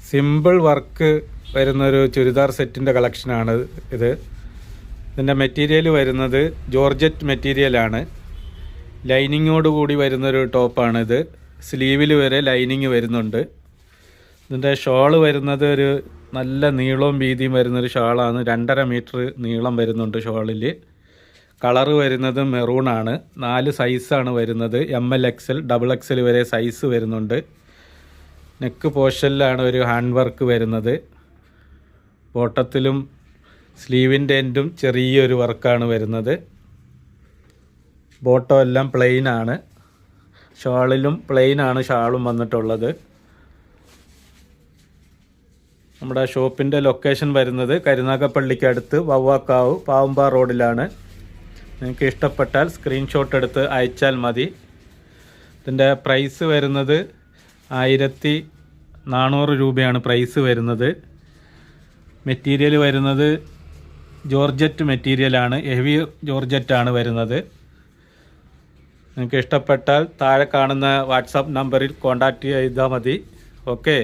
Simple work വരുന്നൊരു ചുരിദാർ സെറ്റിൻ്റെ കളക്ഷനാണ് ഇത്. ഇതിൻ്റെ മെറ്റീരിയൽ വരുന്നത് ജോർജറ്റ് മെറ്റീരിയലാണ്. ലൈനിങ്ങോട് കൂടി വരുന്നൊരു ടോപ്പാണിത്. സ്ലീവിൽ വരെ ലൈനിങ് വരുന്നുണ്ട്. ഇതിൻ്റെ ഷോള് വരുന്നത് ഒരു നല്ല നീളവും വീതിയും വരുന്നൊരു ഷാളാണ്. 2.5 മീറ്റർ നീളം വരുന്നുണ്ട് ഷോളിൽ. കളറ് വരുന്നത് മെറൂണാണ്. 4 സൈസാണ് വരുന്നത്. ML XL XXL വരെ സൈസ് വരുന്നുണ്ട്. നെക്ക് പോർഷനിലാണ് ഒരു ഹാൻഡ് വർക്ക് വരുന്നത്. ബോട്ടത്തിലും സ്ലീവിൻ്റെ എൻഡും ചെറിയൊരു വർക്കാണ് വരുന്നത്. ബോട്ടം എല്ലാം പ്ലെയിൻ ആണ്. ഷാളിലും പ്ലെയിൻ ആണ് ഷാളും വന്നിട്ടുള്ളത്. നമ്മുടെ ഷോപ്പിൻ്റെ ലൊക്കേഷൻ വരുന്നത് കരുനാഗപ്പള്ളിക്ക് അടുത്ത് വവ്വാക്കാവ് പാവുമ്പാറ റോഡിലാണ്. നിങ്ങൾക്ക് ഇഷ്ടപ്പെട്ടാൽ സ്ക്രീൻഷോട്ട് എടുത്ത് അയച്ചാൽ മതി. ഇതിൻ്റെ പ്രൈസ് വരുന്നത് 1400 രൂപയാണ് പ്രൈസ് വരുന്നത്. മെറ്റീരിയൽ വരുന്നത് ജോർജറ്റ് മെറ്റീരിയലാണ്. ഹെവി ജോർജറ്റാണ് വരുന്നത്. നിങ്ങൾക്ക് ഇഷ്ടപ്പെട്ടാൽ താഴെ കാണുന്ന വാട്സാപ്പ് നമ്പറിൽ കോൺടാക്റ്റ് ചെയ്താൽ മതി. ഓക്കെ.